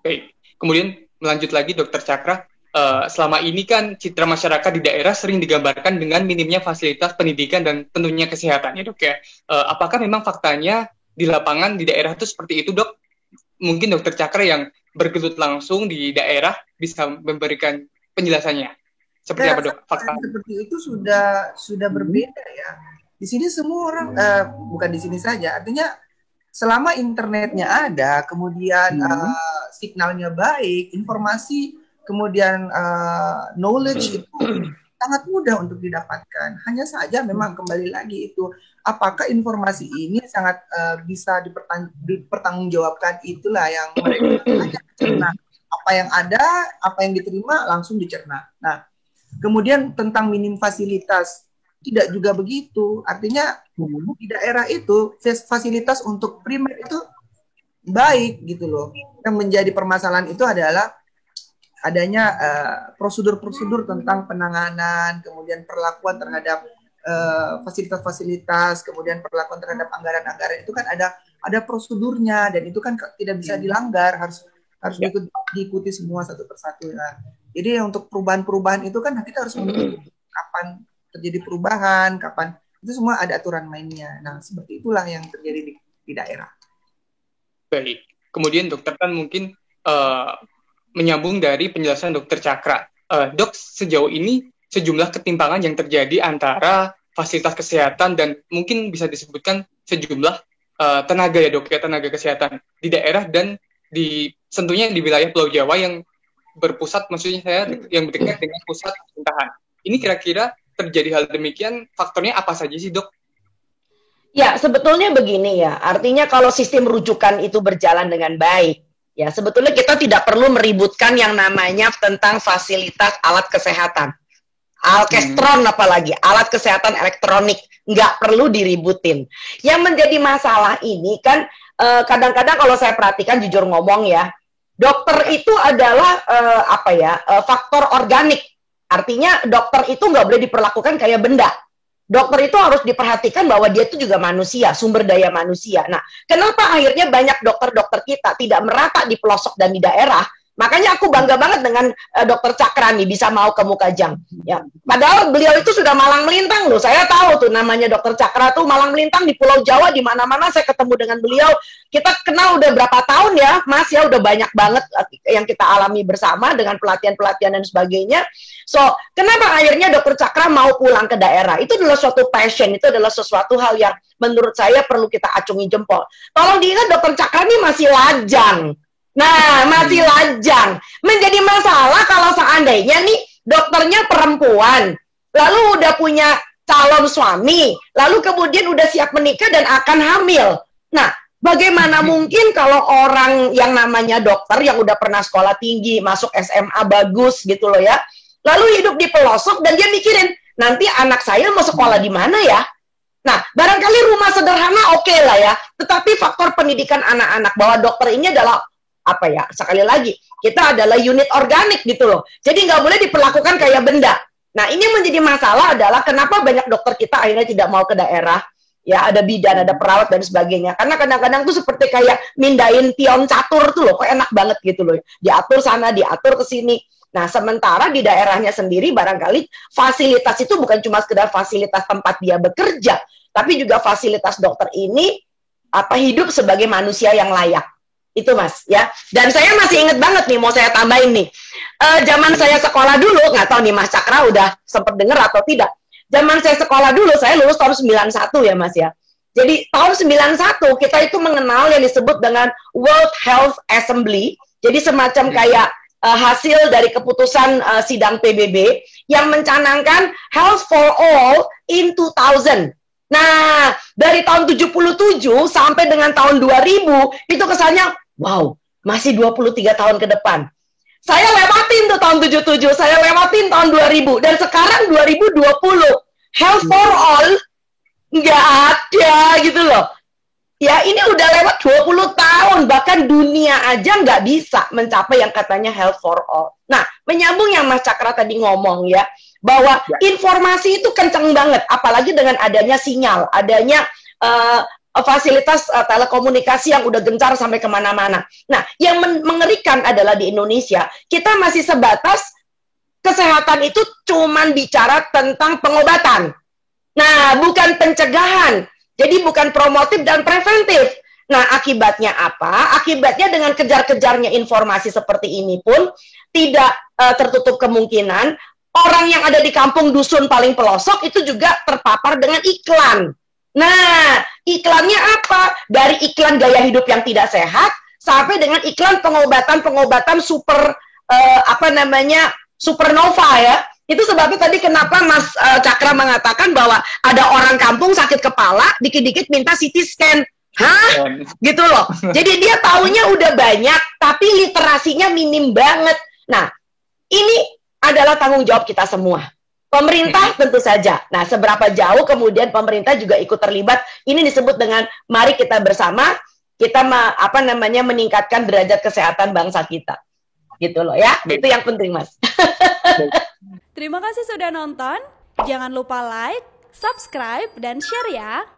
Baik. Kemudian melanjut lagi Dokter Cakra, selama ini kan citra masyarakat di daerah sering digambarkan dengan minimnya fasilitas pendidikan dan tentunya kesehatan ya dok ya. Apakah memang faktanya di lapangan di daerah itu seperti itu dok? Mungkin Dokter Cakra yang bergelut langsung di daerah bisa memberikan penjelasannya. Seperti apa dok? Fakta seperti itu sudah berbeda ya. Di sini semua orang bukan di sini saja. Artinya selama internetnya ada, kemudian signalnya baik, informasi, kemudian knowledge itu sangat mudah untuk didapatkan. Hanya saja memang kembali lagi itu, apakah informasi ini sangat bisa dipertanggungjawabkan, itulah yang mereka hanya mencerna. Apa yang ada, apa yang diterima langsung dicerna. Nah, kemudian tentang minim fasilitas, tidak juga begitu. Artinya di daerah itu fasilitas untuk primer itu baik gitu loh. Yang menjadi permasalahan itu adalah adanya prosedur-prosedur tentang penanganan, kemudian perlakuan terhadap fasilitas-fasilitas, kemudian perlakuan terhadap anggaran-anggaran itu kan ada prosedurnya, dan itu kan tidak bisa dilanggar, harus diikuti semua satu persatu. Nah, jadi untuk perubahan-perubahan itu kan kita harus menunggu kapan terjadi perubahan, kapan, itu semua ada aturan mainnya. Nah, seperti itulah yang terjadi di daerah. Baik. Kemudian dokter kan mungkin menyambung dari penjelasan Dokter Cakra. Dok, sejauh ini sejumlah ketimpangan yang terjadi antara fasilitas kesehatan dan mungkin bisa disebutkan sejumlah tenaga ya dok ya, tenaga kesehatan di daerah dan tentunya di wilayah Pulau Jawa yang berpusat, maksudnya saya yang dekat dengan pusat pemerintahan. Ini kira-kira terjadi hal demikian, faktornya apa saja sih dok? Ya, sebetulnya begini ya, artinya kalau sistem rujukan itu berjalan dengan baik, ya sebetulnya kita tidak perlu meributkan yang namanya tentang fasilitas alat kesehatan. Alkestron apalagi, alat kesehatan elektronik, nggak perlu diributin. Yang menjadi masalah ini kan, kadang-kadang kalau saya perhatikan, jujur ngomong ya, dokter itu adalah faktor organik. Artinya dokter itu nggak boleh diperlakukan kayak benda. Dokter itu harus diperhatikan bahwa dia itu juga manusia, sumber daya manusia. Nah, kenapa akhirnya banyak dokter-dokter kita tidak merata di pelosok dan di daerah? Makanya aku bangga banget dengan Dokter Cakra nih, bisa mau ke Mukajang. Ya, padahal beliau itu sudah malang melintang loh. Saya tahu tuh namanya Dokter Cakra tuh malang melintang di Pulau Jawa, di mana-mana saya ketemu dengan beliau. Kita kenal udah berapa tahun ya, Mas ya, udah banyak banget yang kita alami bersama dengan pelatihan-pelatihan dan sebagainya. So, kenapa akhirnya Dokter Cakra mau pulang ke daerah? Itu adalah suatu passion, itu adalah sesuatu hal yang menurut saya perlu kita acungi jempol. Tolong diingat, Dokter Cakra ini masih lajang. Nah, masih lajang. Menjadi masalah kalau seandainya nih dokternya perempuan, lalu udah punya calon suami, lalu kemudian udah siap menikah dan akan hamil. Nah, bagaimana mungkin kalau orang yang namanya dokter yang udah pernah sekolah tinggi, masuk SMA bagus gitu loh ya, lalu hidup di pelosok dan dia mikirin, nanti anak saya mau sekolah di mana ya? Nah, barangkali rumah sederhana oke lah ya, tetapi faktor pendidikan anak-anak, bahwa dokter ini adalah apa ya, sekali lagi, kita adalah unit organik gitu loh. Jadi nggak boleh diperlakukan kayak benda. Nah, ini menjadi masalah adalah kenapa banyak dokter kita akhirnya tidak mau ke daerah. Ya, ada bidan, ada perawat, dan sebagainya. Karena kadang-kadang tuh seperti kayak mindahin pion catur tuh loh, kok enak banget gitu loh. Diatur sana, diatur ke sini. Nah, sementara di daerahnya sendiri barangkali fasilitas itu bukan cuma sekedar fasilitas tempat dia bekerja, tapi juga fasilitas dokter ini hidup sebagai manusia yang layak. Itu Mas ya. Dan saya masih ingat banget nih, mau saya tambahin nih. Zaman saya sekolah dulu, nggak tahu nih Mas Cakra udah sempat dengar atau tidak. Zaman saya sekolah dulu, saya lulus tahun 91 ya Mas ya. Jadi tahun 91 kita itu mengenal yang disebut dengan World Health Assembly. Jadi semacam kayak hasil dari keputusan sidang PBB yang mencanangkan Health for All in 2000. Nah, dari tahun 77 sampai dengan tahun 2000 itu kesannya wow, masih 23 tahun ke depan. Saya lewatin tuh tahun 77, saya lewatin tahun 2000, dan sekarang 2020. Health for all, nggak ada gitu loh. Ya, ini udah lewat 20 tahun, bahkan dunia aja nggak bisa mencapai yang katanya health for all. Nah, menyambung yang Mas Cakra tadi ngomong ya, bahwa informasi itu kenceng banget, apalagi dengan adanya sinyal, adanya fasilitas telekomunikasi yang udah gencar sampai kemana-mana. Nah, yang mengerikan adalah di Indonesia, kita masih sebatas kesehatan itu cuman bicara tentang pengobatan. Nah, bukan pencegahan. Jadi bukan promotif dan preventif. Nah, akibatnya apa? Akibatnya dengan kejar-kejarnya informasi seperti ini pun tidak tertutup kemungkinan orang yang ada di kampung dusun paling pelosok itu juga terpapar dengan iklan. Nah, iklannya apa? Dari iklan gaya hidup yang tidak sehat sampai dengan iklan pengobatan-pengobatan super supernova ya. Itu sebabnya tadi kenapa Mas Cakra mengatakan bahwa ada orang kampung sakit kepala, dikit-dikit minta CT scan. Hah? Gitu loh. Jadi dia taunya udah banyak, tapi literasinya minim banget. Nah, ini adalah tanggung jawab kita semua. Pemerintah tentu saja. Nah, seberapa jauh kemudian pemerintah juga ikut terlibat, ini disebut dengan mari kita bersama, kita meningkatkan derajat kesehatan bangsa kita. Gitu loh ya. Itu yang penting, Mas. Terima kasih sudah nonton. Jangan lupa like, subscribe, dan share ya.